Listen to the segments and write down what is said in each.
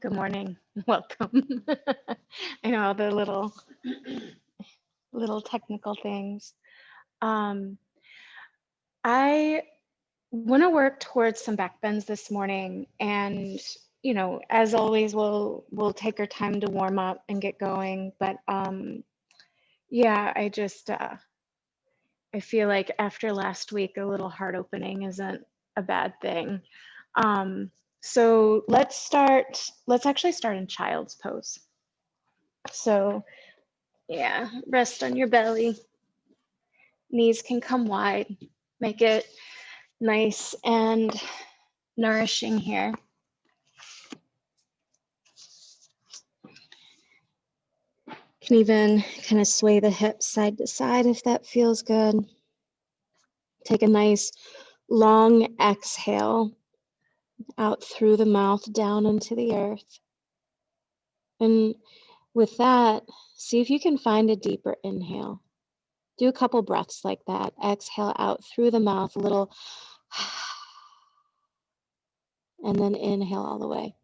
Good morning. Welcome. I know all the little technical things. Um, I want to work towards some back bends this morning, and as always, we'll take our time to warm up and get going. But yeah, I feel like after last week, a little heart opening isn't a bad thing. So let's actually start in child's pose. So yeah, rest on your belly. Knees can come wide. Make it nice and nourishing here. Can even kind of sway the hips side to side if that feels good. Take a nice long exhale out through the mouth down into the earth. And with that, see if you can find a deeper inhale. Do a couple breaths like that. Exhale out through the mouth, a little, and then inhale all the way.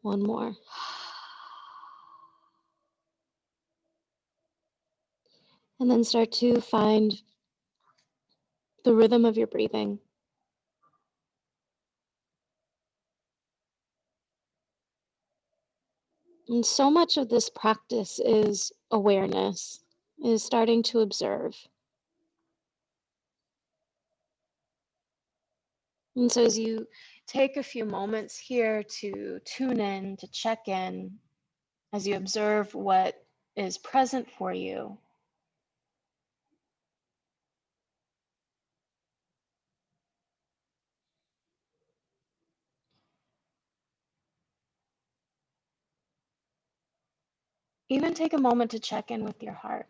One more. And then start to find the rhythm of your breathing. And so much of this practice is awareness, is starting to observe. And so as you take a few moments here to tune in, to check in, as you observe what is present for you, even take a moment to check in with your heart.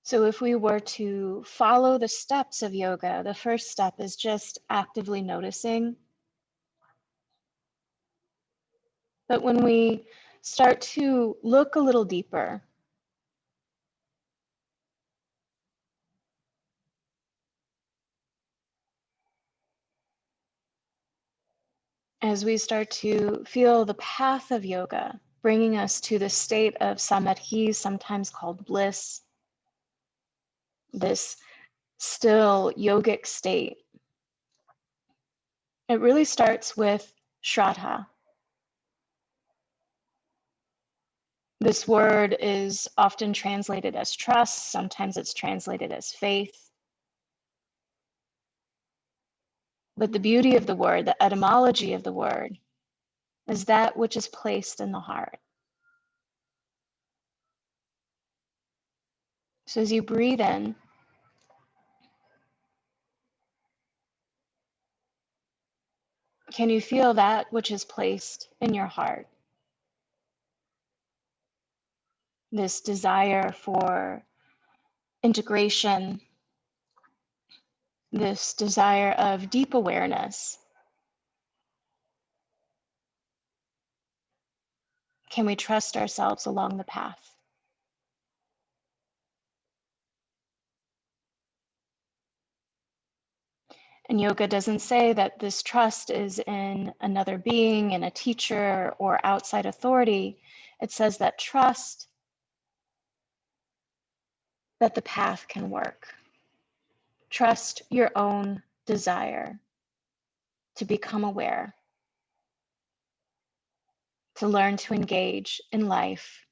So if we were to follow the steps of yoga, the first step is just actively noticing. But when we start to look a little deeper, as we start to feel the path of yoga, bringing us to the state of samadhi, sometimes called bliss, this still yogic state, it really starts with shraddha. This word is often translated as trust, sometimes it's translated as faith. But the beauty of the word, the etymology of the word, is that which is placed in the heart. So as you breathe in, can you feel that which is placed in your heart? This desire for integration, this desire of deep awareness. Can we trust ourselves along the path? And yoga doesn't say that this trust is in another being, in a teacher, or outside authority. It says that trust that the path can work. Trust your own desire to become aware, to learn to engage in life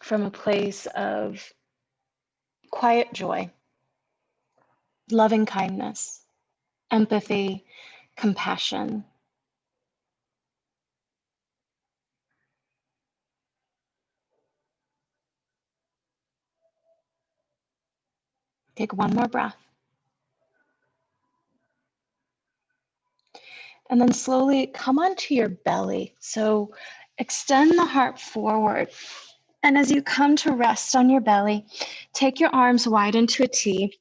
from a place of quiet joy, loving kindness, empathy, compassion. Take one more breath. And then slowly come onto your belly. So extend the heart forward. And as you come to rest on your belly, take your arms wide into a T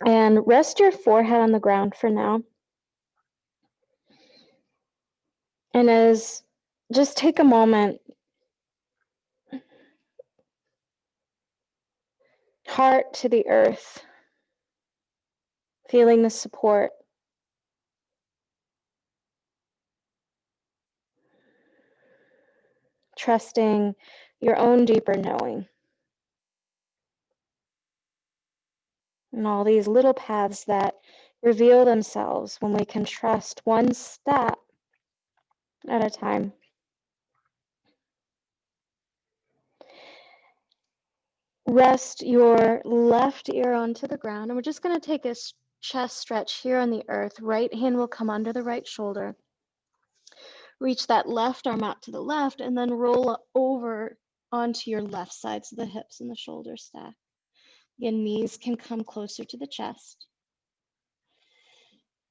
and rest your forehead on the ground for now. And just take a moment heart to the earth, feeling the support. Trusting your own deeper knowing. And all these little paths that reveal themselves when we can trust one step at a time. Rest your left ear onto the ground, and we're just going to take a chest stretch here on the earth. Right hand will come under the right shoulder. Reach that left arm out to the left, and then roll over onto your left side so the hips and the shoulders stack. Again, knees can come closer to the chest.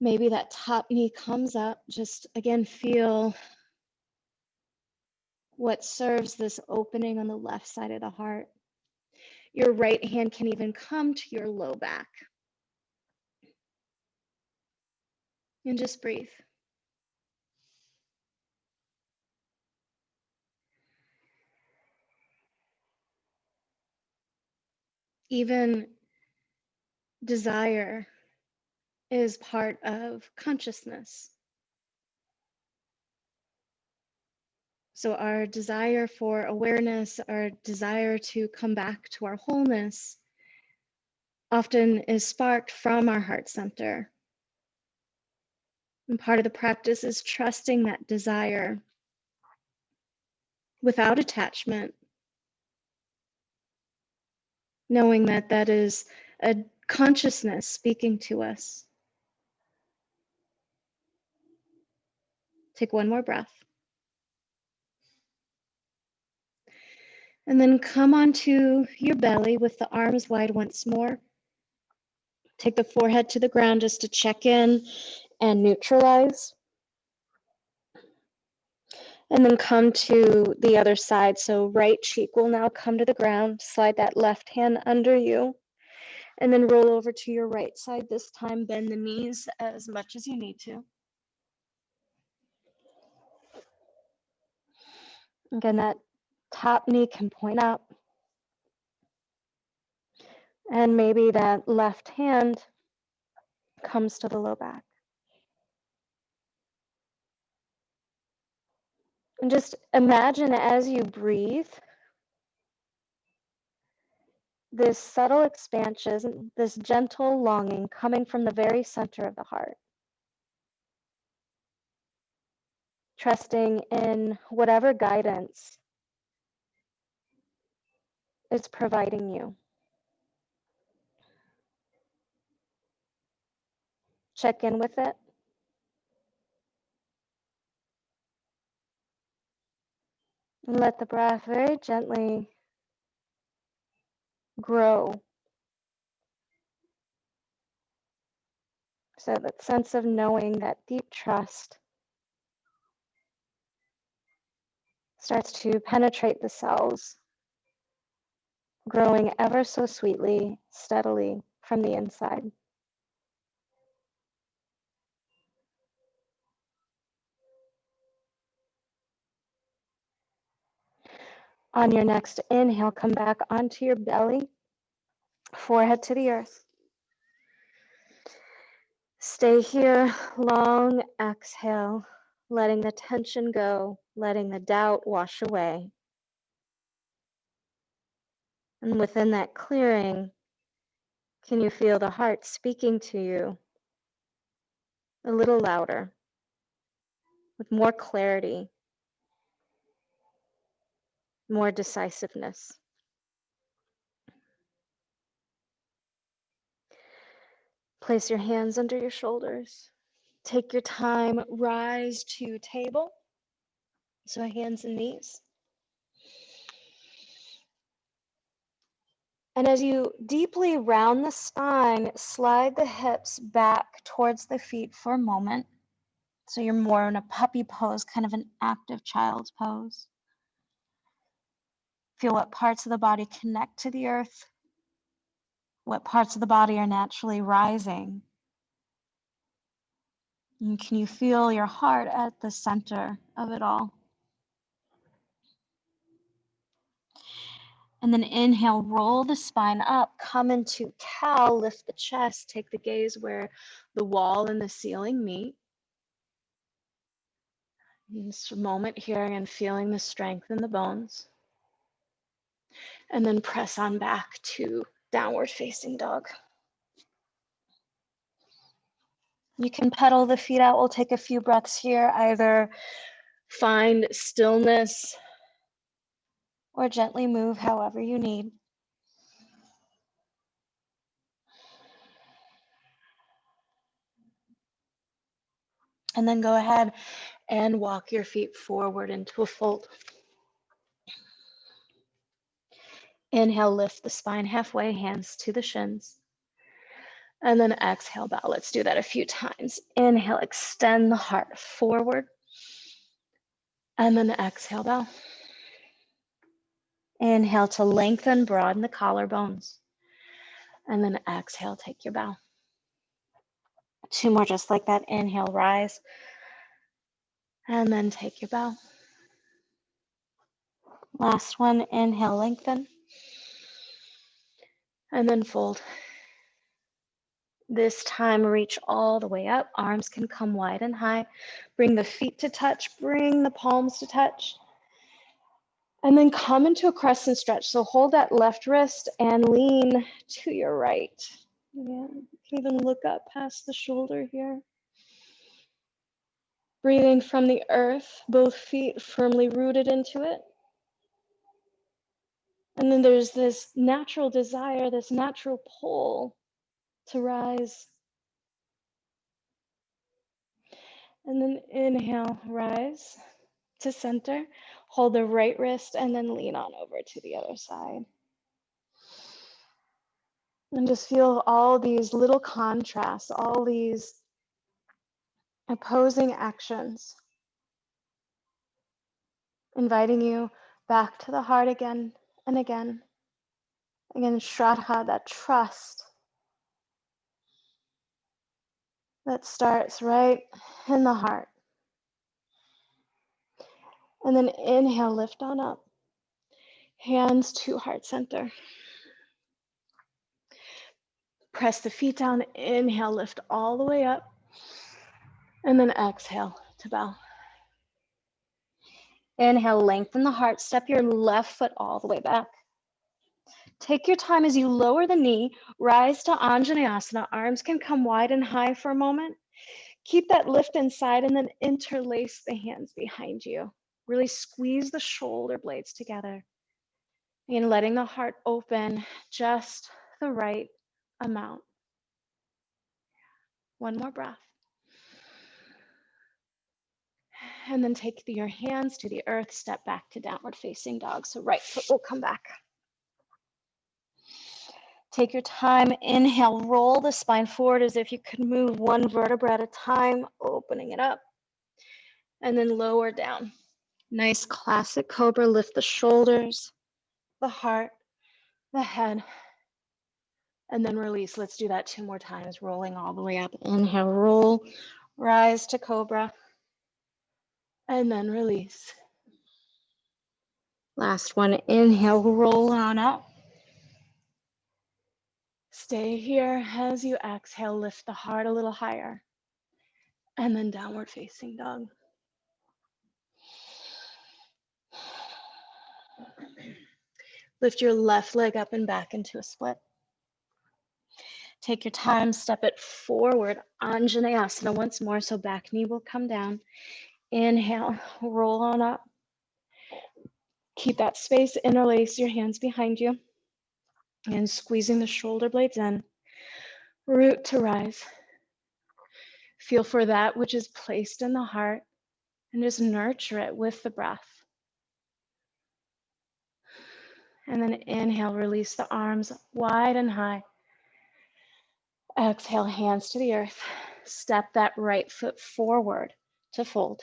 Maybe that top knee comes up. Just again, feel what serves this opening on the left side of the heart. Your right hand can even come to your low back. And just breathe. Even desire is part of consciousness. So our desire for awareness, our desire to come back to our wholeness often is sparked from our heart center. And part of the practice is trusting that desire without attachment, knowing that that is a consciousness speaking to us. Take one more breath. And then come onto your belly with the arms wide once more. Take the forehead to the ground just to check in and neutralize. And then come to the other side. So right cheek will now come to the ground. Slide that left hand under you. And then roll over to your right side. This time, bend the knees as much as you need to. Again, that top knee can point up. And maybe that left hand comes to the low back. And just imagine as you breathe, this subtle expansion, this gentle longing coming from the very center of the heart. Trusting in whatever guidance it's providing you. Check in with it. And let the breath very gently grow. So that sense of knowing, that deep trust starts to penetrate the cells, growing ever so sweetly, steadily from the inside. On your next inhale, come back onto your belly, forehead to the earth. Stay here, long exhale, letting the tension go, letting the doubt wash away. And within that clearing, can you feel the heart speaking to you a little louder, with more clarity, more decisiveness? Place your hands under your shoulders. Take your time, rise to table. So hands and knees. And as you deeply round the spine, slide the hips back towards the feet for a moment. So you're more in a puppy pose, kind of an active child's pose. Feel what parts of the body connect to the earth, what parts of the body are naturally rising. And can you feel your heart at the center of it all? And then inhale, roll the spine up, come into cow, lift the chest, take the gaze where the wall and the ceiling meet. In this moment here and feeling the strength in the bones. And then press on back to downward facing dog. You can pedal the feet out. We'll take a few breaths here. Either find stillness or gently move however you need. And then go ahead and walk your feet forward into a fold. Inhale, lift the spine halfway, hands to the shins. And then exhale, bow. Let's do that a few times. Inhale, extend the heart forward. And then exhale, bow. Inhale to lengthen, broaden the collarbones. And then exhale, take your bow. 2 more just like that. Inhale, rise. And then take your bow. Last one, inhale, lengthen. And then fold. This time, reach all the way up. Arms can come wide and high. Bring the feet to touch. Bring the palms to touch. And then come into a crescent stretch. So hold that left wrist and lean to your right. Yeah, you can even look up past the shoulder here. Breathing from the earth, both feet firmly rooted into it. And then there's this natural desire, this natural pull to rise. And then inhale, rise to center. Hold the right wrist and then lean on over to the other side. And just feel all these little contrasts, all these opposing actions, inviting you back to the heart again and again. Again, Shraddha, that trust that starts right in the heart. And then inhale, lift on up. Hands to heart center. Press the feet down. Inhale, lift all the way up. And then exhale to bow. Inhale, lengthen the heart. Step your left foot all the way back. Take your time as you lower the knee. Rise to Anjaneyasana. Arms can come wide and high for a moment. Keep that lift inside and then interlace the hands behind you. Really squeeze the shoulder blades together. And letting the heart open just the right amount. One more breath. And then take your hands to the earth, step back to downward facing dog. So right foot will come back. Take your time, inhale, roll the spine forward as if you could move one vertebra at a time, opening it up. And then lower down. Nice classic cobra, lift the shoulders, the heart, the head, and then release. Let's do that 2 more times, rolling all the way up. Inhale, roll, rise to cobra, and then release. Last one, inhale, roll on up. Stay here as you exhale, lift the heart a little higher, and then downward facing dog. Lift your left leg up and back into a split. Take your time, step it forward, Anjaneyasana once more, so back knee will come down. Inhale, roll on up. Keep that space, interlace your hands behind you, and squeezing the shoulder blades in. Root to rise. Feel for that which is placed in the heart, and just nurture it with the breath. And then inhale, release the arms wide and high. Exhale, hands to the earth. Step that right foot forward to fold.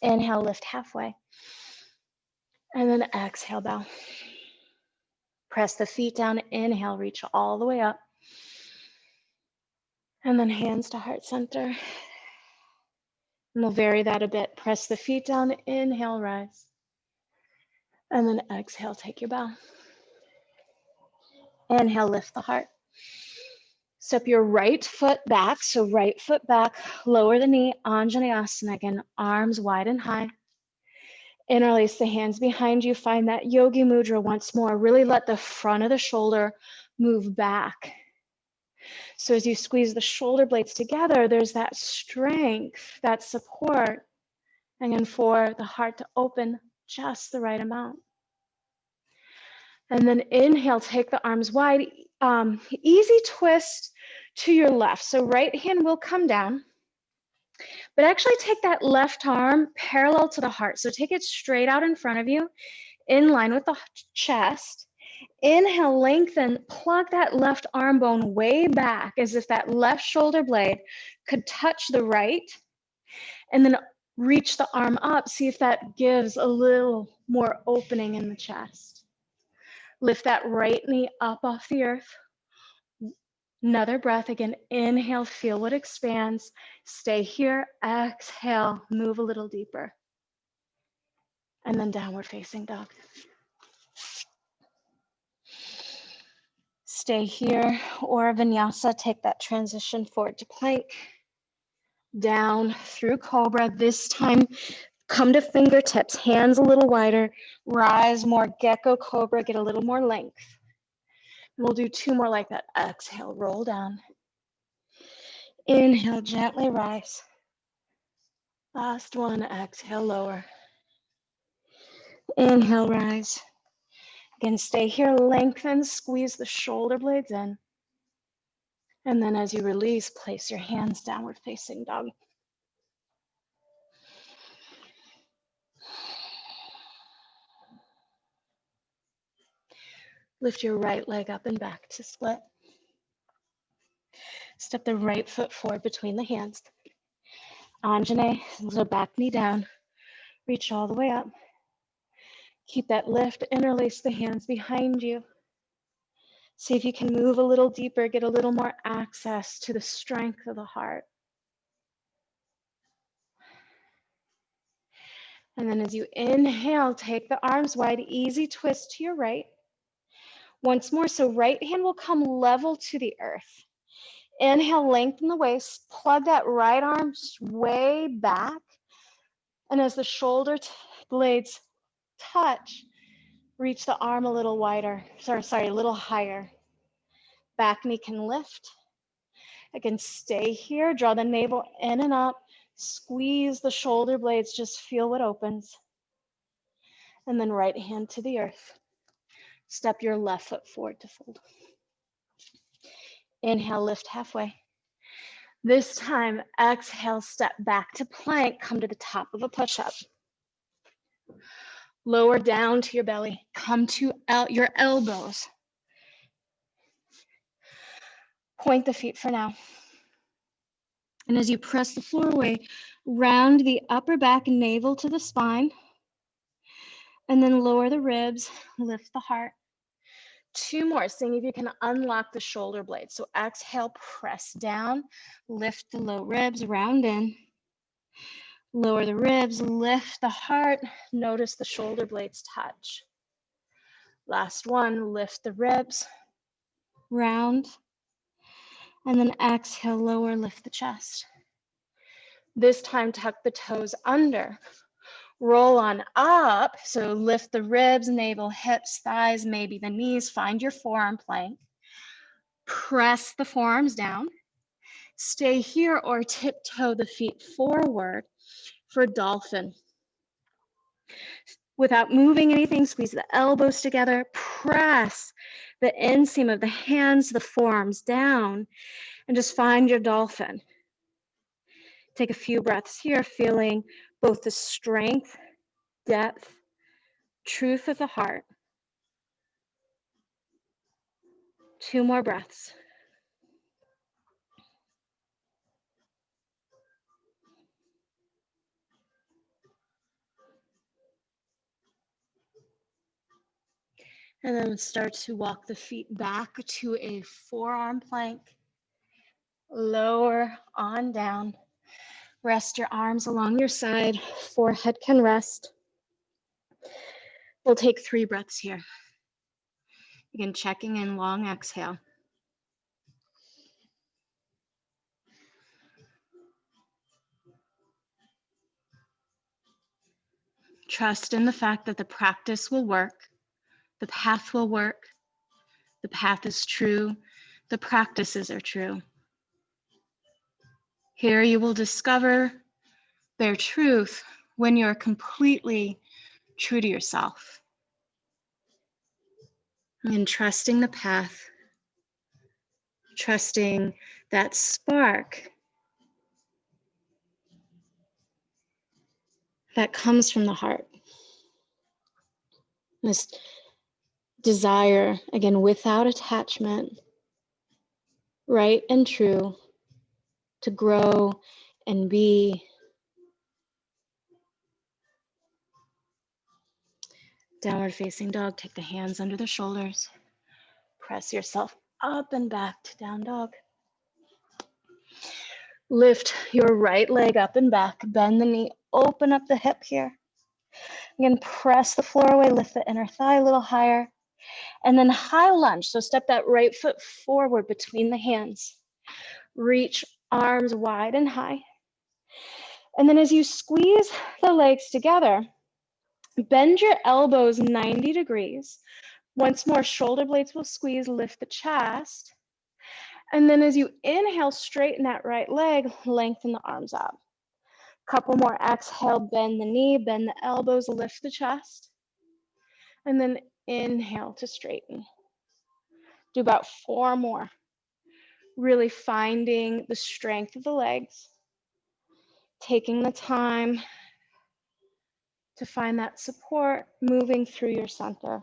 Inhale, lift halfway. And then exhale, bow. Press the feet down. Inhale, reach all the way up. And then hands to heart center. And we'll vary that a bit. Press the feet down. Inhale, rise. And then exhale, take your bow. Inhale, lift the heart. Step your right foot back. So right foot back, lower the knee, Anjaneyasana again, arms wide and high. Interlace the hands behind you. Find that yogi mudra once more. Really let the front of the shoulder move back. So as you squeeze the shoulder blades together, there's that strength, that support, and then for the heart to open just the right amount. And then inhale, take the arms wide. Easy twist to your left. So right hand will come down, but actually take that left arm parallel to the heart. So take it straight out in front of you, in line with the chest. Inhale, lengthen, plug that left arm bone way back as if that left shoulder blade could touch the right, and then reach the arm up. See if that gives a little more opening in the chest. Lift that right knee up off the earth. Another breath again. Inhale, feel what expands. Stay here. Exhale, move a little deeper. And then downward facing dog. Stay here, or vinyasa. Take that transition forward to plank. Down through cobra. This time, come to fingertips, hands a little wider. Rise more, gecko cobra, get a little more length. We'll do two more like that. Exhale, roll down. Inhale, gently rise. Last one, exhale, lower. Inhale, rise. Again, stay here, lengthen, squeeze the shoulder blades in. And then as you release, place your hands downward facing dog. Lift your right leg up and back to split. Step the right foot forward between the hands. Anjane, so back knee down. Reach all the way up. Keep that lift, interlace the hands behind you. See if you can move a little deeper, get a little more access to the strength of the heart. And then as you inhale, take the arms wide, easy twist to your right. Once more, so right hand will come level to the earth. Inhale, lengthen the waist, plug that right arm way back. And as the shoulder blades touch, reach the arm a little wider, a little higher. Back knee can lift. Again, stay here, draw the navel in and up, squeeze the shoulder blades, just feel what opens. And then right hand to the earth. Step your left foot forward to fold. Inhale, lift halfway. This time, exhale, step back to plank, come to the top of a push-up. Lower down to your belly, come to your elbows. Point the feet for now. And as you press the floor away, round the upper back navel to the spine, and then lower the ribs, lift the heart. Two more, seeing if you can unlock the shoulder blades. So exhale, press down, lift the low ribs, round in. Lower the ribs, lift the heart, notice the shoulder blades touch. Last one, lift the ribs, round, and then exhale, lower, lift the chest. This time, tuck the toes under. Roll on up, so lift the ribs, navel, hips, thighs, maybe the knees. Find your forearm plank. Press the forearms down. Stay here or tiptoe the feet forward for dolphin. Without moving anything, squeeze the elbows together. Press the inseam of the hands, the forearms down, and just find your dolphin. Take a few breaths here, feeling both the strength, depth, truth of the heart. Two more breaths. And then start to walk the feet back to a forearm plank. Lower on down. Rest your arms along your side. Forehead can rest. We'll take 3 breaths here. Again, checking in, long exhale. Trust in the fact that the practice will work, the path will work, the path is true, the practices are true. Here you will discover their truth when you're completely true to yourself. And trusting the path, trusting that spark that comes from the heart. This desire, again, without attachment, right and true, to grow and be. Downward facing dog, take the hands under the shoulders. Press yourself up and back to down dog. Lift your right leg up and back, bend the knee, open up the hip here. Again, press the floor away, lift the inner thigh a little higher. And then high lunge, so step that right foot forward between the hands. Reach arms wide and high. And then as you squeeze the legs together, bend your elbows 90 degrees. Once more, shoulder blades will squeeze, lift the chest. And then as you inhale, straighten that right leg, lengthen the arms up. Couple more, exhale, bend the knee, bend the elbows, lift the chest. And then inhale to straighten. Do about 4 more. Really finding the strength of the legs, taking the time to find that support, moving through your center.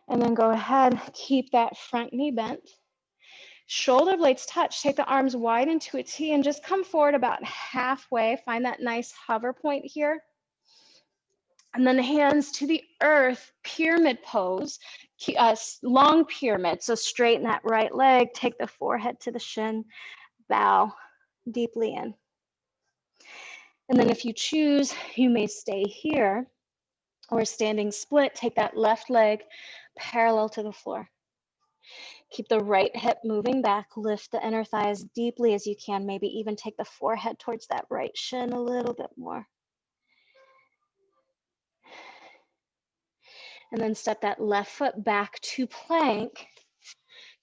And then go ahead, keep that front knee bent. Shoulder blades touch, take the arms wide into a T and just come forward about halfway. Find that nice hover point here. And then hands to the earth, pyramid pose, long pyramid. So straighten that right leg, take the forehead to the shin, bow deeply in. And then if you choose, you may stay here or standing split, take that left leg parallel to the floor. Keep the right hip moving back, lift the inner thigh as deeply as you can, maybe even take the forehead towards that right shin a little bit more. And then step that left foot back to plank.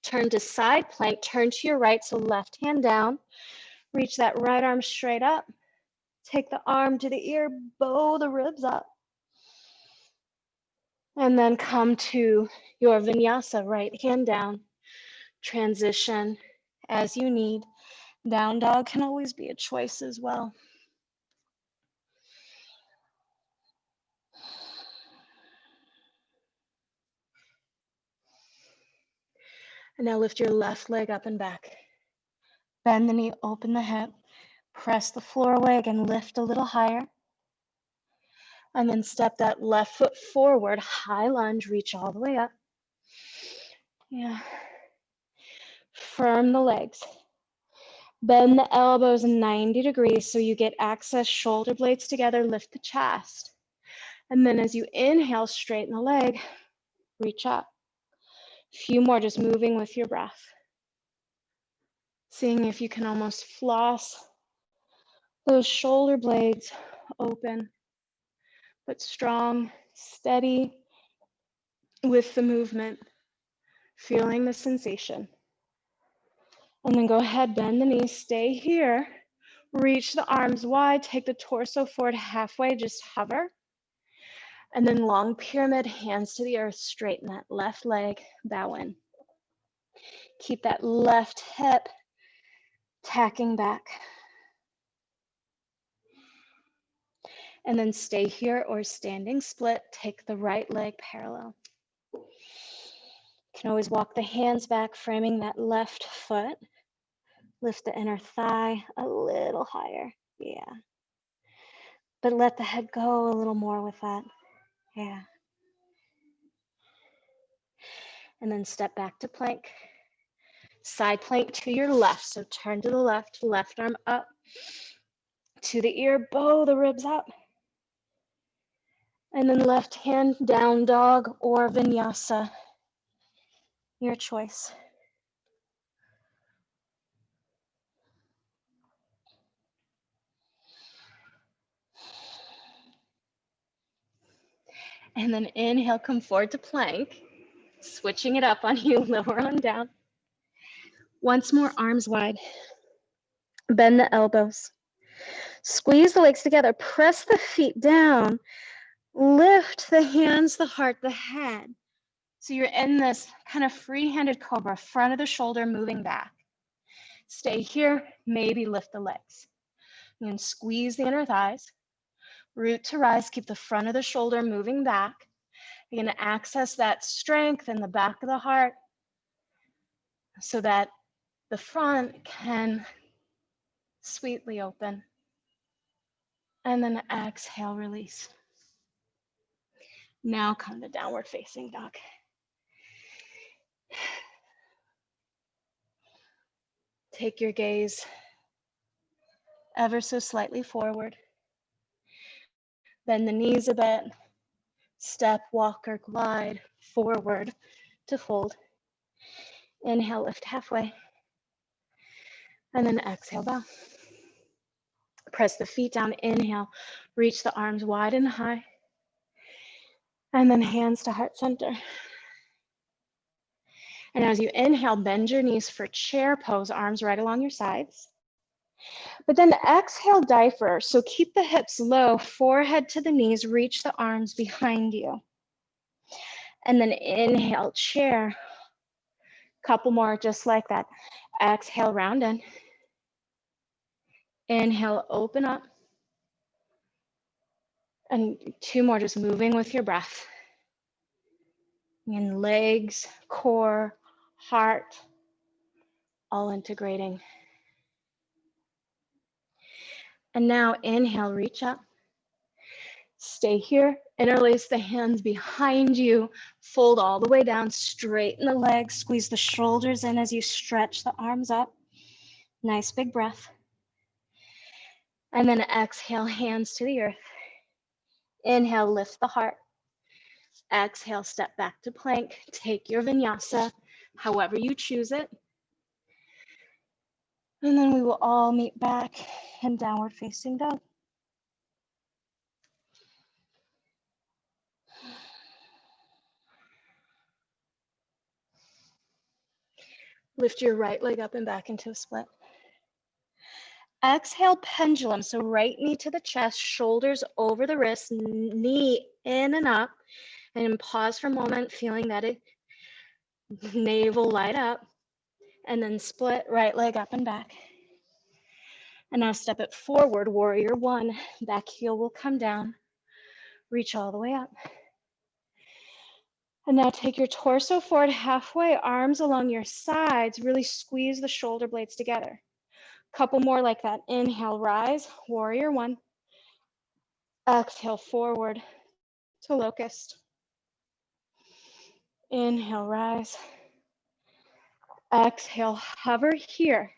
Turn to side plank, turn to your right, so left hand down. Reach that right arm straight up. Take the arm to the ear, bow the ribs up. And then come to your vinyasa, right hand down. Transition as you need. Down dog can always be a choice as well. And now lift your left leg up and back. Bend the knee, open the hip. Press the floor away again, lift a little higher. And then step that left foot forward, high lunge, reach all the way up. Yeah. Firm the legs. Bend the elbows 90 degrees so you get access, shoulder blades together, lift the chest. And then as you inhale, straighten the leg, reach up. A few more, just moving with your breath. Seeing if you can almost floss those shoulder blades open, but strong, steady with the movement, feeling the sensation. And then go ahead, bend the knees, stay here. Reach the arms wide, take the torso forward halfway, just hover. And then long pyramid, hands to the earth, straighten that left leg, bow in. Keep that left hip tacking back. And then stay here or standing split, take the right leg parallel. You can always walk the hands back, framing that left foot. Lift the inner thigh a little higher, yeah. But let the head go a little more with that, yeah. And then step back to plank. Side plank to your left, so turn to the left, left arm up. To the ear, bow the ribs out. And then left hand, down dog or vinyasa, your choice. And then inhale, come forward to plank, switching it up on you, lower on down. Once more, arms wide. Bend the elbows. Squeeze the legs together. Press the feet down. Lift the hands, the heart, the head. So you're in this kind of free-handed cobra, front of the shoulder moving back. Stay here, maybe lift the legs. And squeeze the inner thighs. Root to rise, keep the front of the shoulder moving back. You're going to access that strength in the back of the heart so that the front can sweetly open. And then exhale, release. Now come to downward facing dog. Take your gaze ever so slightly forward. Bend the knees a bit. Step, walk, or glide forward to fold. Inhale, lift halfway. And then exhale, bow. Press the feet down. Inhale, reach the arms wide and high. And then hands to heart center. And as you inhale, bend your knees for chair pose, arms right along your sides. But then exhale, diapher. So keep the hips low, forehead to the knees, reach the arms behind you. And then inhale, chair. Couple more just like that. Exhale, round in. Inhale, open up. And two more, just moving with your breath. And legs, core, heart, all integrating. And now inhale, reach up. Stay here, interlace the hands behind you, fold all the way down, straighten the legs, squeeze the shoulders in as you stretch the arms up. Nice big breath. And then exhale, hands to the earth. Inhale, lift the heart. Exhale, step back to plank. Take your vinyasa, however you choose it. And then we will all meet back in downward facing dog. Lift your right leg up and back into a split. Exhale, pendulum. So right knee to the chest, shoulders over the wrist, knee in and up. And pause for a moment, feeling that navel light up. And then split right leg up and back. And now step it forward, warrior one. Back heel will come down. Reach all the way up. And now take your torso forward halfway, arms along your sides. Really squeeze the shoulder blades together. Couple more like that. Inhale, rise, warrior one. Exhale, forward to locust. Inhale, rise. Exhale, hover here.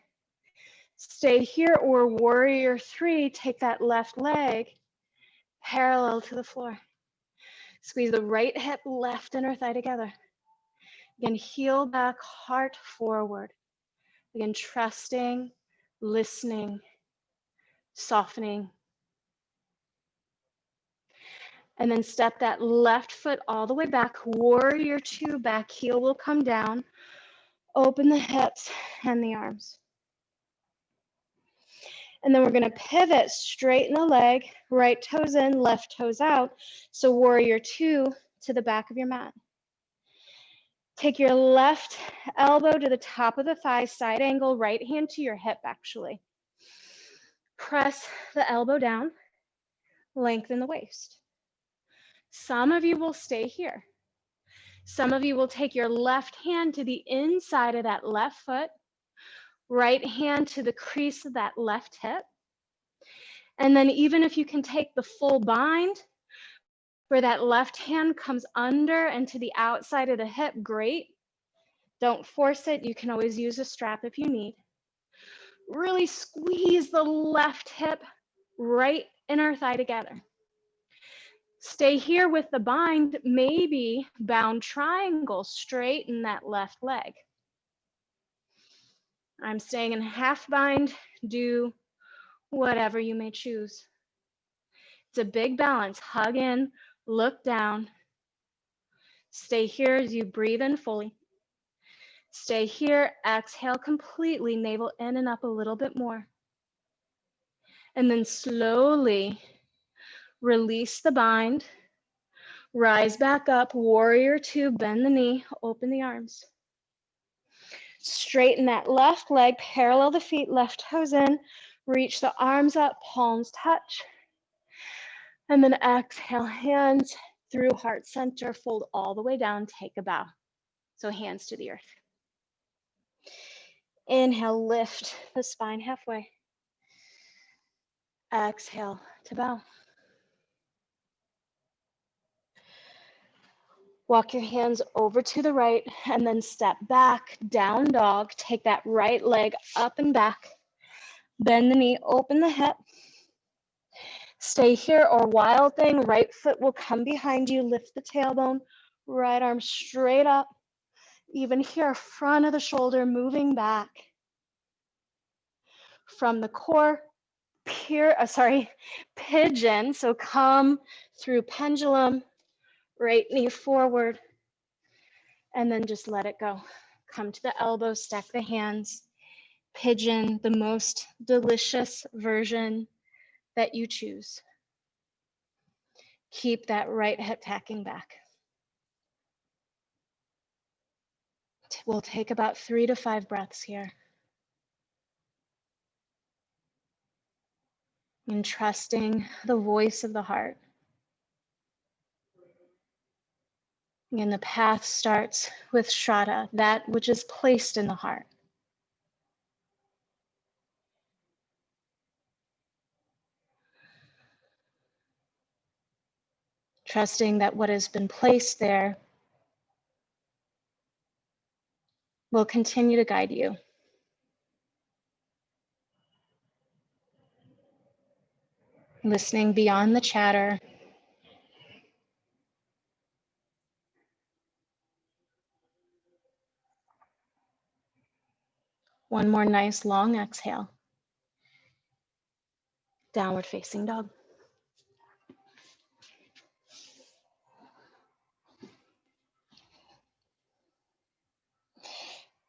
Stay here, or warrior three, take that left leg parallel to the floor. Squeeze the right hip, left inner thigh together. Again, heel back, heart forward. Again, trusting, listening, softening. And then step that left foot all the way back, warrior two, back heel will come down. Open the hips and the arms. And then we're going to pivot, straighten the leg, right toes in, left toes out. So warrior two to the back of your mat. Take your left elbow to the top of the thigh, side angle, right hand to your hip actually. Press the elbow down, lengthen the waist. Some of you will stay here. Some of you will take your left hand to the inside of that left foot, right hand to the crease of that left hip. And then even if you can take the full bind, where that left hand comes under and to the outside of the hip, great. Don't force it. You can always use a strap if you need. Really squeeze the left hip, right inner thigh together. Stay here with the bind, maybe bound triangle, straighten that left leg. I'm staying in half bind, do whatever you may choose. It's a big balance. Hug in, look down. Stay here as you breathe in fully. Stay here, exhale completely, navel in and up a little bit more. And then slowly release the bind. Rise back up, warrior two, bend the knee, open the arms. Straighten that left leg, parallel the feet, left toes in, reach the arms up, palms touch. And then exhale, hands through heart center, fold all the way down, take a bow. So hands to the earth. Inhale, lift the spine halfway. Exhale to bow. Walk your hands over to the right and then step back, down dog. Take that right leg up and back. Bend the knee, open the hip. Stay here, or wild thing, right foot will come behind you. Lift the tailbone, right arm straight up. Even here, front of the shoulder moving back. From the core, pigeon. So come through pendulum, right knee forward, and then just let it go. Come to the elbow, stack the hands. Pigeon, the most delicious version that you choose. Keep that right hip tacking back. We'll take about 3 to 5 breaths here. And trusting the voice of the heart. And the path starts with Shraddha, that which is placed in the heart. Trusting that what has been placed there will continue to guide you. Listening beyond the chatter. One more nice long exhale. Downward facing dog.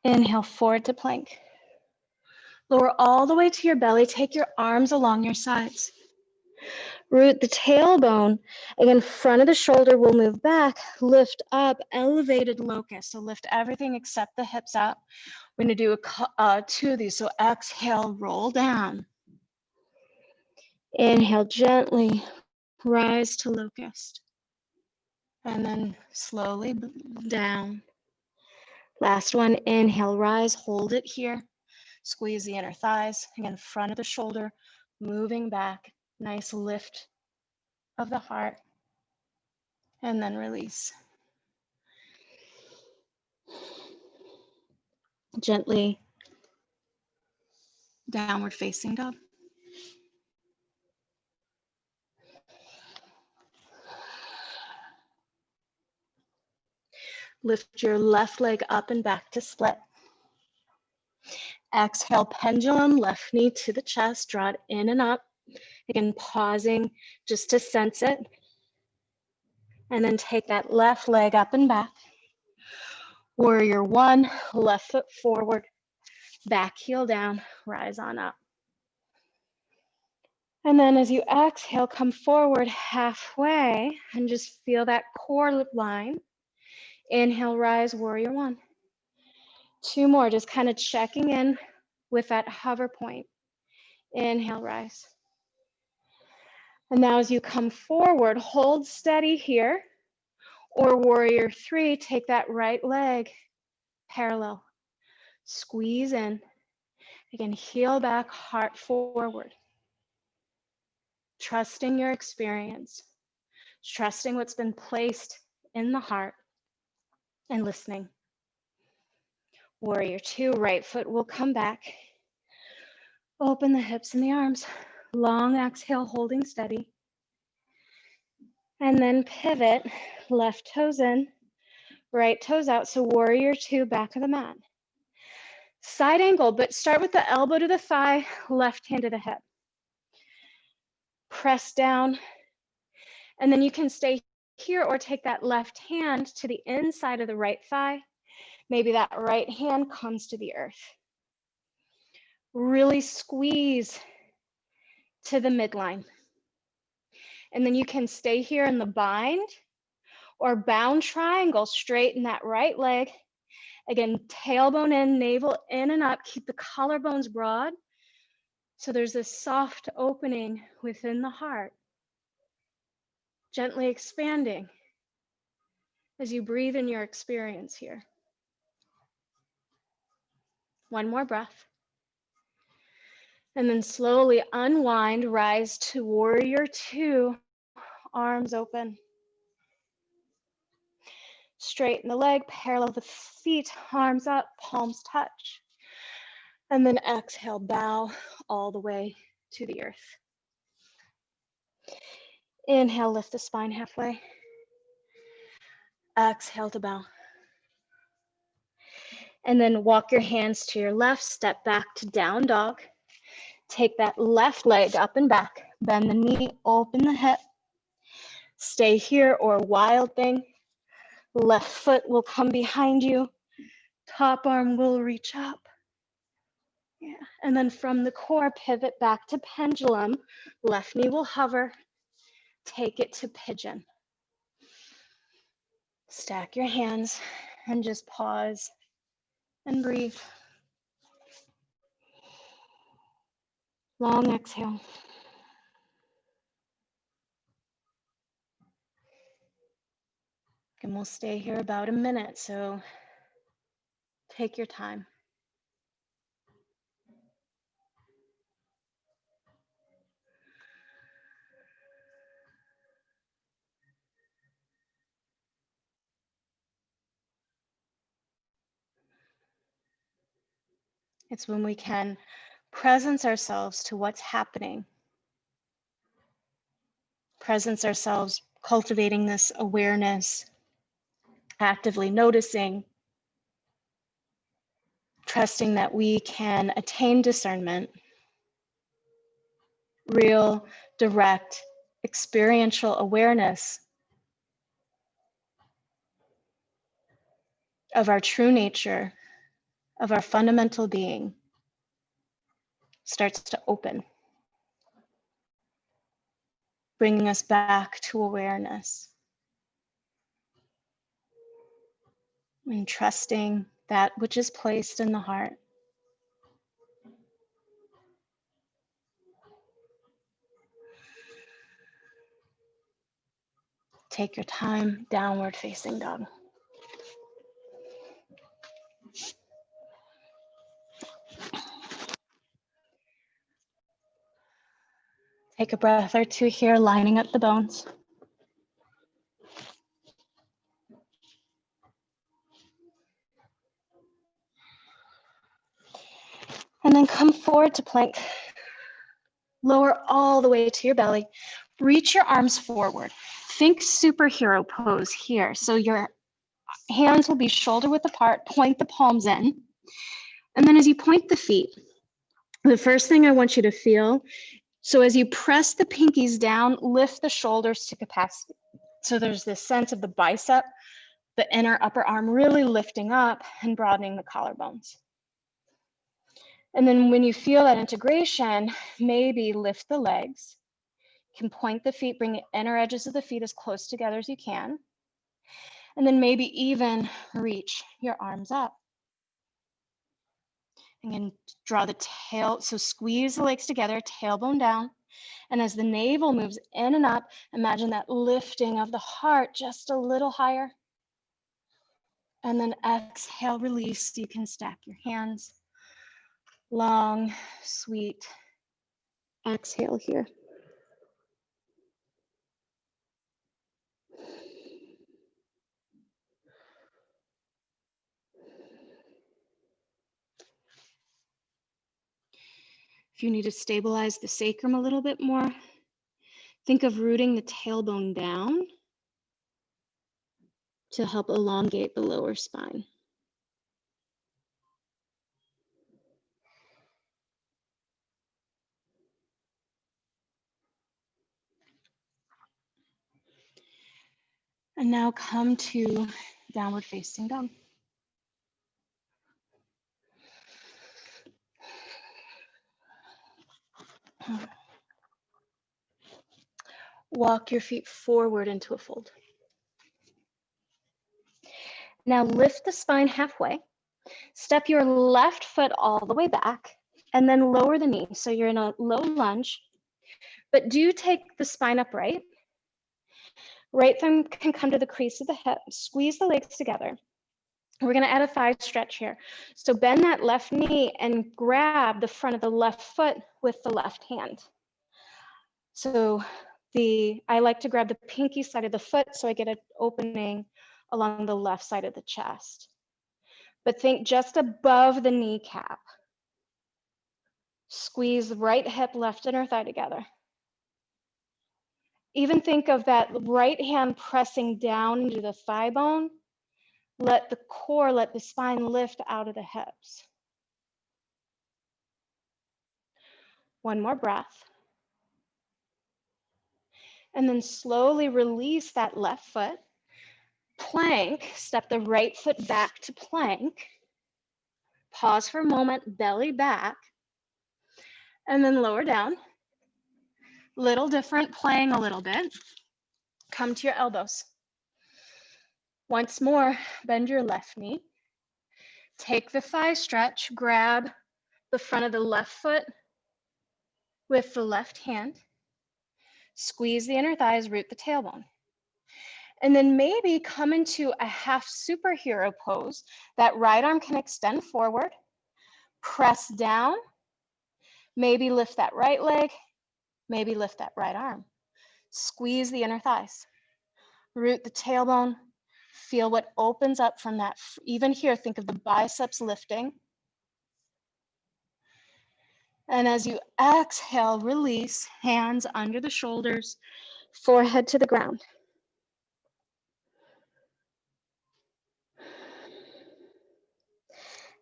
Inhale, forward to plank. Lower all the way to your belly. Take your arms along your sides. Root the tailbone. Again, front of the shoulder will move back. Lift up, elevated locust. So lift everything except the hips up. We're going to do two of these. So exhale, roll down. Inhale, gently rise to locust. And then slowly down. Last one, inhale, rise, hold it here. Squeeze the inner thighs. Again, front of the shoulder, moving back. Nice lift of the heart. And then release. Gently downward facing dog. Lift your left leg up and back to split. Exhale, pendulum, left knee to the chest, draw it in and up. Again, pausing just to sense it. And then take that left leg up and back. Warrior one, left foot forward, back heel down, rise on up. And then as you exhale, come forward halfway and just feel that core line. Inhale, rise, warrior one. 2 more, just kind of checking in with that hover point. Inhale, rise. And now as you come forward, hold steady here. Or warrior three, take that right leg parallel. Squeeze in. Again, heel back, heart forward. Trusting your experience. Trusting what's been placed in the heart. And listening. Warrior two, right foot will come back. Open the hips and the arms. Long exhale, holding steady. And then pivot, left toes in, right toes out. So warrior two, back of the mat. Side angle, but start with the elbow to the thigh, left hand to the hip. Press down, and then you can stay here or take that left hand to the inside of the right thigh. Maybe that right hand comes to the earth. Really squeeze to the midline. And then you can stay here in the bind or bound triangle, straighten that right leg. Again, tailbone in, navel in and up. Keep the collarbones broad. So there's this soft opening within the heart. Gently expanding as you breathe in your experience here. One more breath. And then slowly unwind, rise to warrior two, arms open. Straighten the leg, parallel the feet, arms up, palms touch. And then exhale, bow all the way to the earth. Inhale, lift the spine halfway. Exhale to bow. And then walk your hands to your left, step back to down dog. Take that left leg up and back, bend the knee, open the hip. Stay here or wild thing. Left foot will come behind you. Top arm will reach up. Yeah. And then from the core, pivot back to pendulum. Left knee will hover. Take it to pigeon. Stack your hands and just pause and breathe. Long exhale. And we'll stay here about a minute, so take your time. It's when we can presence ourselves to what's happening. Presence ourselves, cultivating this awareness, actively noticing, trusting that we can attain discernment, real, direct, experiential awareness of our true nature, of our fundamental being, starts to open, bringing us back to awareness and trusting that which is placed in the heart. Take your time, downward facing dog. Take a breath or two here, lining up the bones. And then come forward to plank. Lower all the way to your belly. Reach your arms forward. Think superhero pose here. So your hands will be shoulder width apart. Point the palms in. And then as you point the feet, the first thing I want you to feel, so as you press the pinkies down, lift the shoulders to capacity. So there's this sense of the bicep, the inner upper arm really lifting up and broadening the collarbones. And then when you feel that integration, maybe lift the legs. You can point the feet, bring the inner edges of the feet as close together as you can. And then maybe even reach your arms up. Again, draw the tail, so squeeze the legs together, tailbone down. And as the navel moves in and up, imagine that lifting of the heart just a little higher. And then exhale, release. You can stack your hands. Long, sweet exhale here. If you need to stabilize the sacrum a little bit more, think of rooting the tailbone down to help elongate the lower spine. And now come to downward facing dog. Walk your feet forward into a fold. Now lift the spine halfway. Step your left foot all the way back and then lower the knee. So you're in a low lunge, but do take the spine upright. Right thumb can come to the crease of the hip. Squeeze the legs together. We're going to add a thigh stretch here. So bend that left knee and grab the front of the left foot with the left hand. So I like to grab the pinky side of the foot so I get an opening along the left side of the chest. But think just above the kneecap. Squeeze the right hip, left inner thigh together. Even think of that right hand pressing down into the thigh bone. Let the core, let the spine lift out of the hips. One more breath. And then slowly release that left foot. Plank, step the right foot back to plank. Pause for a moment, belly back. And then lower down. Little different, playing a little bit. Come to your elbows. Once more, bend your left knee. Take the thigh stretch, grab the front of the left foot with the left hand. Squeeze the inner thighs, root the tailbone. And then maybe come into a half superhero pose. That right arm can extend forward. Press down. Maybe lift that right leg. Maybe lift that right arm. Squeeze the inner thighs. Root the tailbone. Feel what opens up from that. Even here, think of the biceps lifting. And as you exhale, release, hands under the shoulders, forehead to the ground.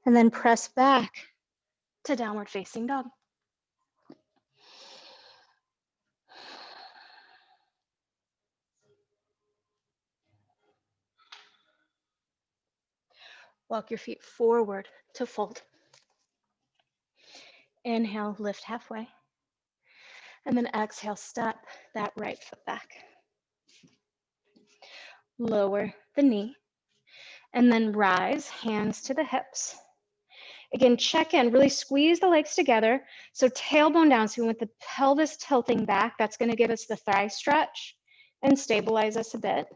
And then press back to downward facing dog. Walk your feet forward to fold. Inhale, lift halfway. And then exhale, step that right foot back. Lower the knee. And then rise, hands to the hips. Again, check in, really squeeze the legs together. So tailbone down, so we want the pelvis tilting back. That's going to give us the thigh stretch and stabilize us a bit.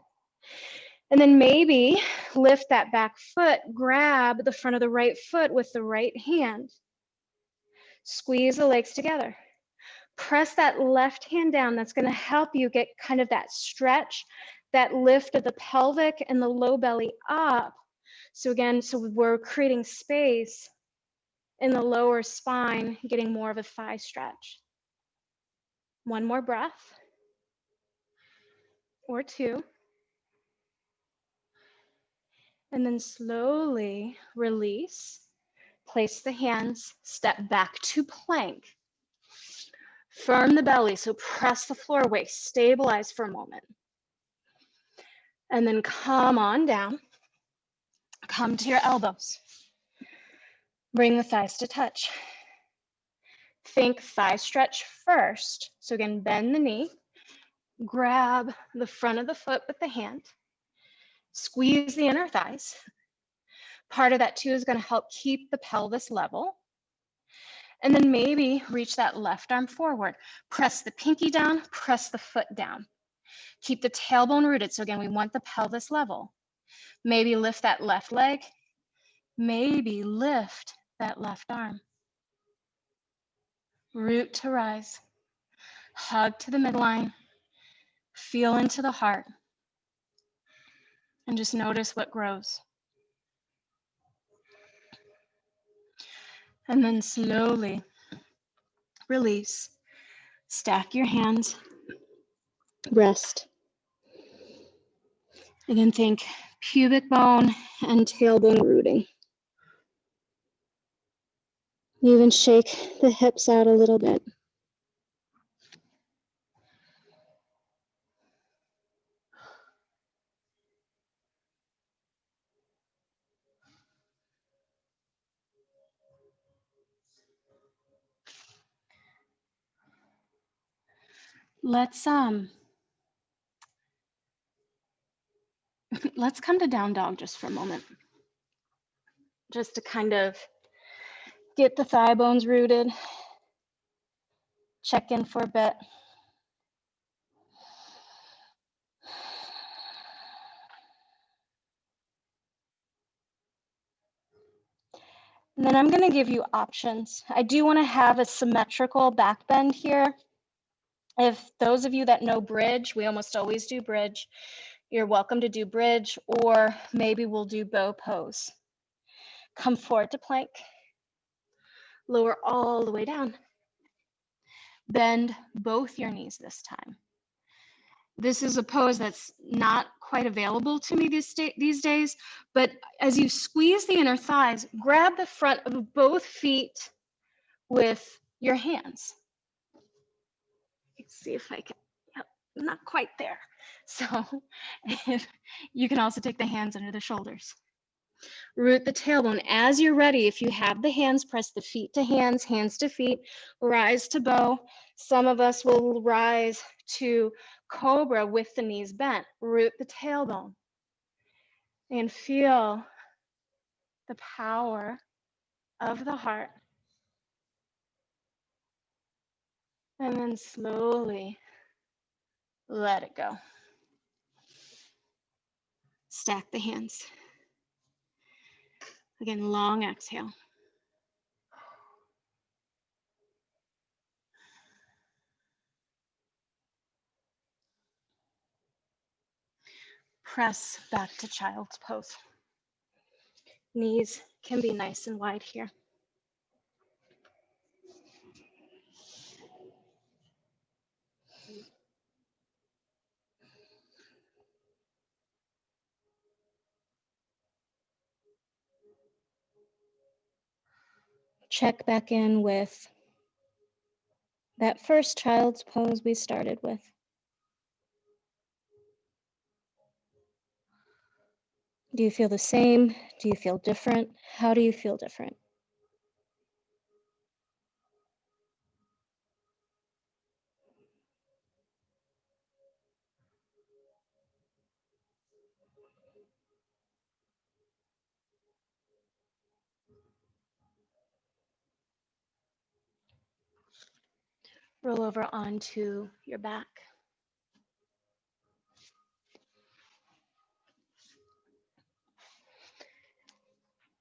And then maybe lift that back foot, grab the front of the right foot with the right hand. Squeeze the legs together. Press that left hand down. That's going to help you get kind of that stretch, that lift of the pelvic and the low belly up. So again, so we're creating space in the lower spine, getting more of a thigh stretch. One more breath or two. And then slowly release. Place the hands, step back to plank. Firm the belly, so press the floor away, stabilize for a moment. And then come on down. Come to your elbows. Bring the thighs to touch. Think thigh stretch first. So again, bend the knee. Grab the front of the foot with the hand. Squeeze the inner thighs. Part of that too is going to help keep the pelvis level. And then maybe reach that left arm forward. Press the pinky down, press the foot down. Keep the tailbone rooted. So again, we want the pelvis level. Maybe lift that left leg. Maybe lift that left arm. Root to rise. Hug to the midline. Feel into the heart. And just notice what grows. And then slowly Release. Stack your hands. Rest. Again, think pubic bone and tailbone rooting. Even shake the hips out a little bit. Let's come to down dog just for a moment. Just to kind of get the thigh bones rooted. Check in for a bit. And then I'm going to give you options. I do want to have a symmetrical back bend here. If those of you that know bridge, we almost always do bridge. You're welcome to do bridge, or maybe we'll do bow pose. Come forward to plank. Lower all the way down. Bend both your knees this time. This is a pose that's not quite available to me these days, but as you squeeze the inner thighs, grab the front of both feet with your hands. Let's see if I can, yep, not quite there. So you can also take the hands under the shoulders. Root the tailbone. As you're ready, if you have the hands, press the feet to hands, hands to feet, rise to bow. Some of us will rise to cobra with the knees bent. Root the tailbone and feel the power of the heart. And then slowly let it go. Stack the hands. Again, long exhale. Press back to child's pose. Knees can be nice and wide here. Check back in with that first child's pose we started with. Do you feel the same? Do you feel different? How do you feel different? Roll over onto your back.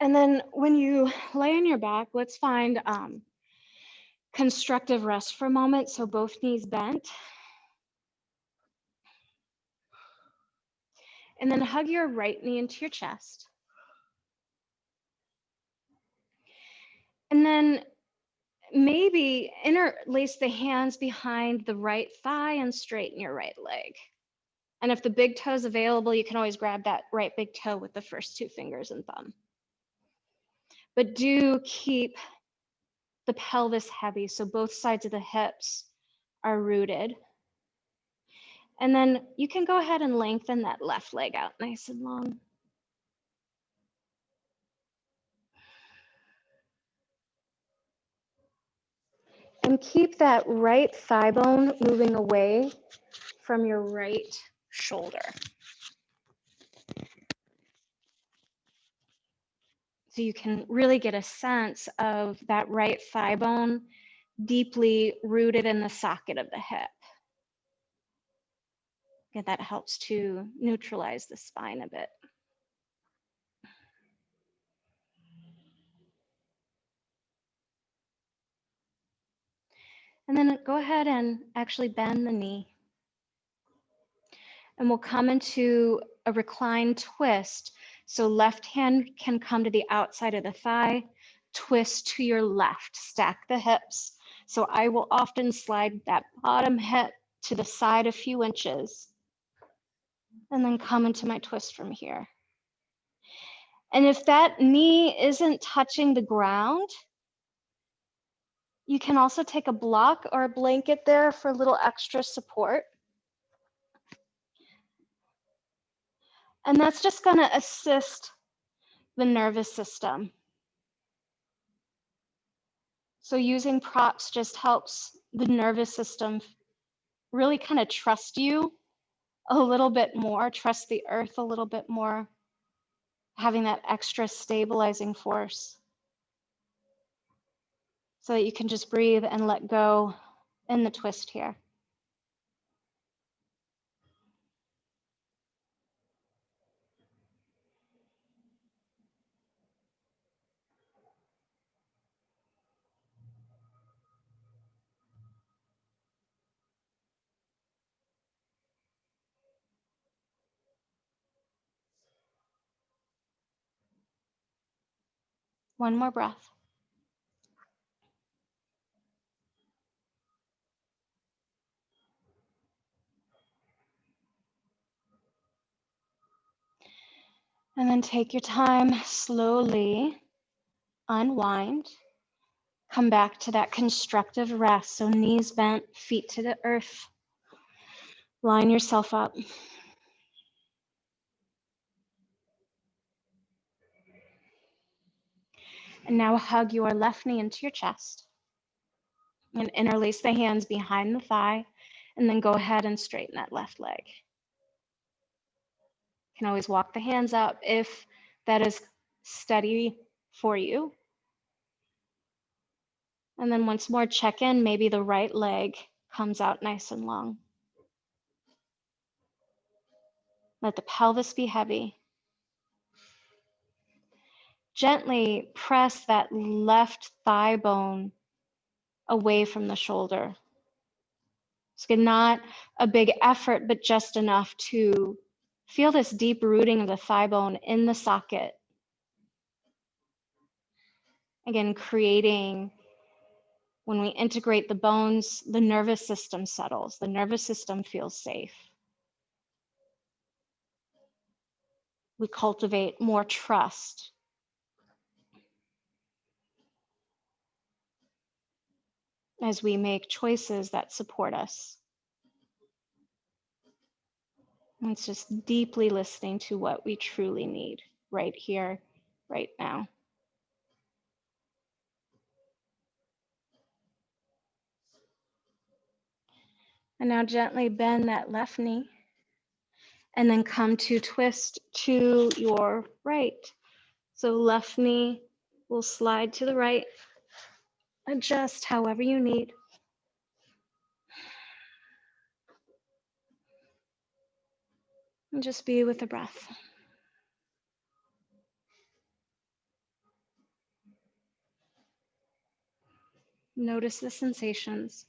And then when you lay on your back, let's find constructive rest for a moment. So both knees bent. And then hug your right knee into your chest. And then maybe interlace the hands behind the right thigh and straighten your right leg. And if the big toe is available, you can always grab that right big toe with the first two fingers and thumb. But do keep the pelvis heavy, so both sides of the hips are rooted. And then you can go ahead and lengthen that left leg out nice and long. And keep that right thigh bone moving away from your right shoulder. So you can really get a sense of that right thigh bone deeply rooted in the socket of the hip. Yeah, that helps to neutralize the spine a bit. And then go ahead and actually bend the knee. And we'll come into a recline twist. So left hand can come to the outside of the thigh, twist to your left, stack the hips, So I will often slide that bottom hip to the side a few inches and then come into my twist from here. And if that knee isn't touching the ground, you can also take a block or a blanket there for a little extra support. And that's just going to assist the nervous system. So using props just helps the nervous system really kind of trust you a little bit more, trust the earth a little bit more, having that extra stabilizing force so that you can just breathe and let go in the twist here. One more breath. And then take your time, slowly unwind. Come back to that constructive rest. So knees bent, feet to the earth. Line yourself up. And now hug your left knee into your chest and interlace the hands behind the thigh, and then go ahead and straighten that left leg. You can always walk the hands up if that is steady for you. And then once more, check in, maybe the right leg comes out nice and long. Let the pelvis be heavy. Gently press that left thigh bone away from the shoulder. It's not a big effort, but just enough to feel this deep rooting of the thigh bone in the socket. Again, creating, when we integrate the bones, the nervous system settles. The nervous system feels safe. We cultivate more trust. As we make choices that support us. And it's just deeply listening to what we truly need right here, right now. And now gently bend that left knee and then come to twist to your right. So left knee will slide to the right. Adjust however you need. And just be with the breath. Notice the sensations.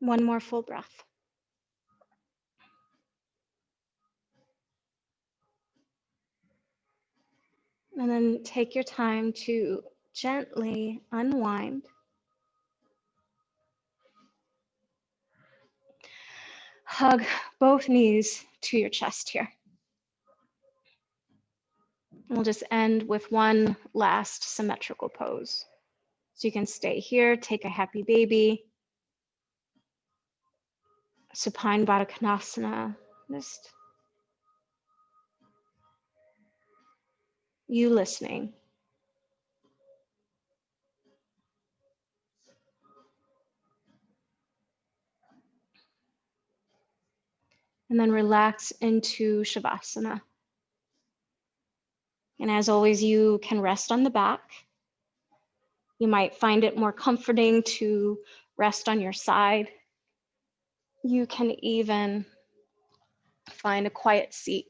One more full breath. And then take your time to gently unwind. Hug both knees to your chest here. We'll just end with one last symmetrical pose. So you can stay here, take a happy baby, supine Baddha Konasana, just you listening. And then relax into Shavasana. And as always, you can rest on the back. You might find it more comforting to rest on your side. You can even find a quiet seat.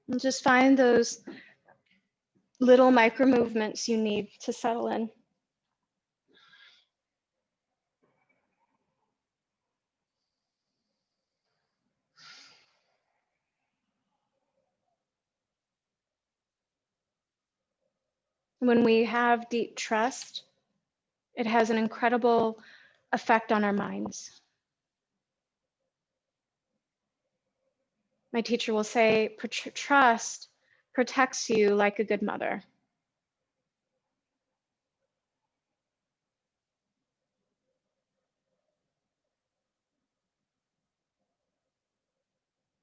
And just find those little micro movements you need to settle in. When we have deep trust, it has an incredible effect on our minds. My teacher will say, trust protects you like a good mother.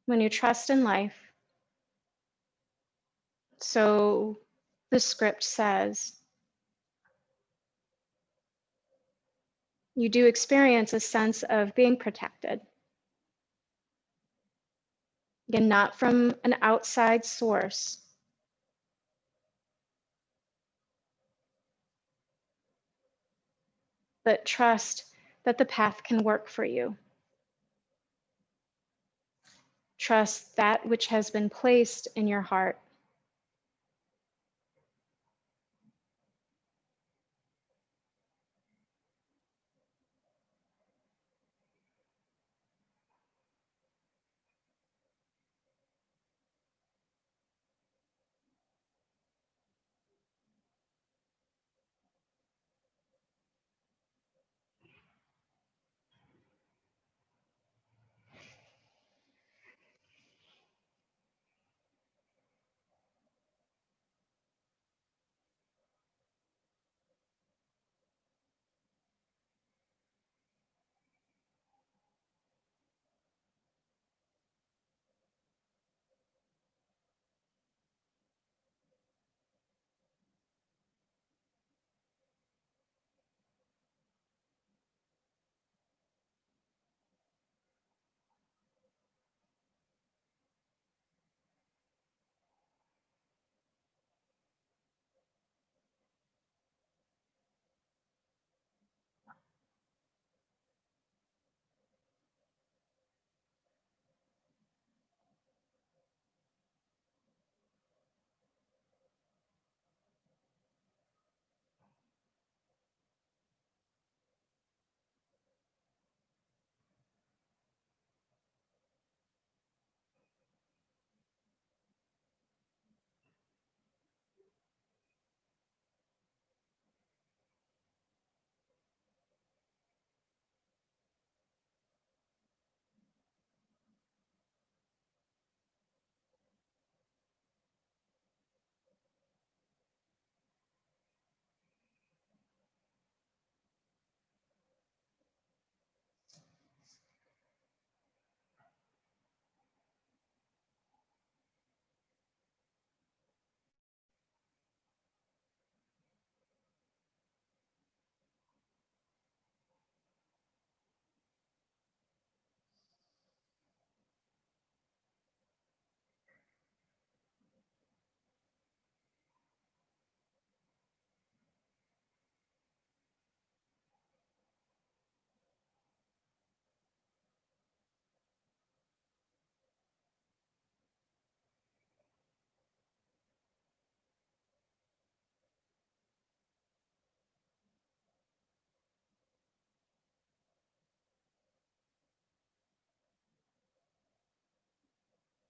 When you trust in life, so the script says, you do experience a sense of being protected. Again, not from an outside source, but trust that the path can work for you. Trust that which has been placed in your heart.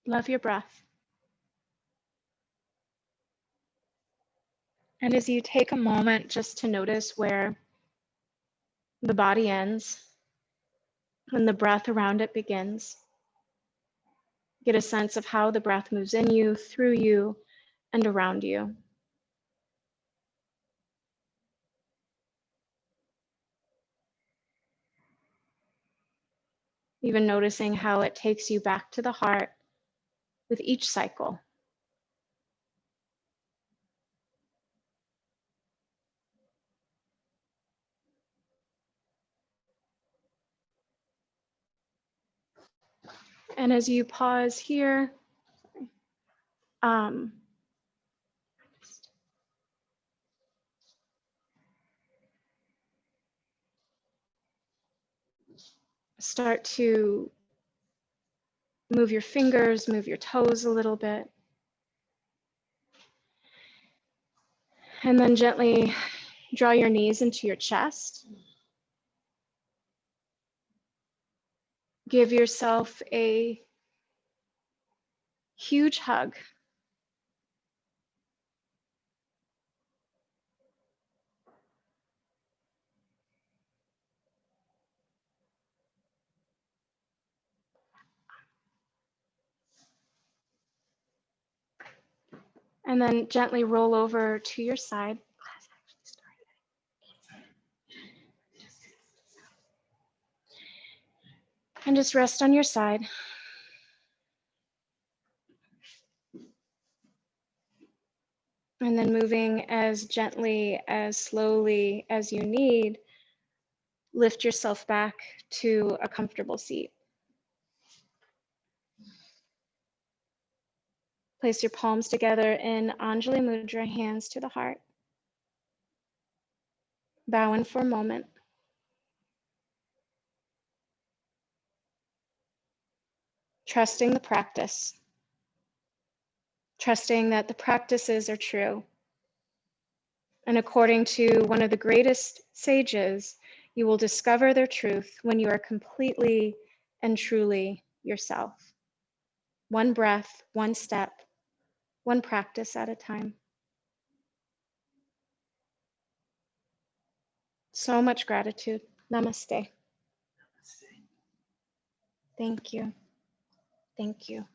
Love your breath. And as you take a moment just to notice where the body ends and the breath around it begins, get a sense of how the breath moves in you, through you, and around you. even noticing how it takes you back to the heart with each cycle. And as you pause here, start to move your fingers, move your toes a little bit. And then gently draw your knees into your chest. Give yourself a huge hug. And then gently roll over to your side. And just rest on your side. And then moving as gently, as slowly as you need, lift yourself back to a comfortable seat. Place your palms together in Anjali Mudra, hands to the heart. Bow in for a moment. Trusting the practice. Trusting that the practices are true. And according to one of the greatest sages, you will discover their truth when you are completely and truly yourself. One breath, one step, one practice at a time. So much gratitude. Namaste. Thank you. Thank you.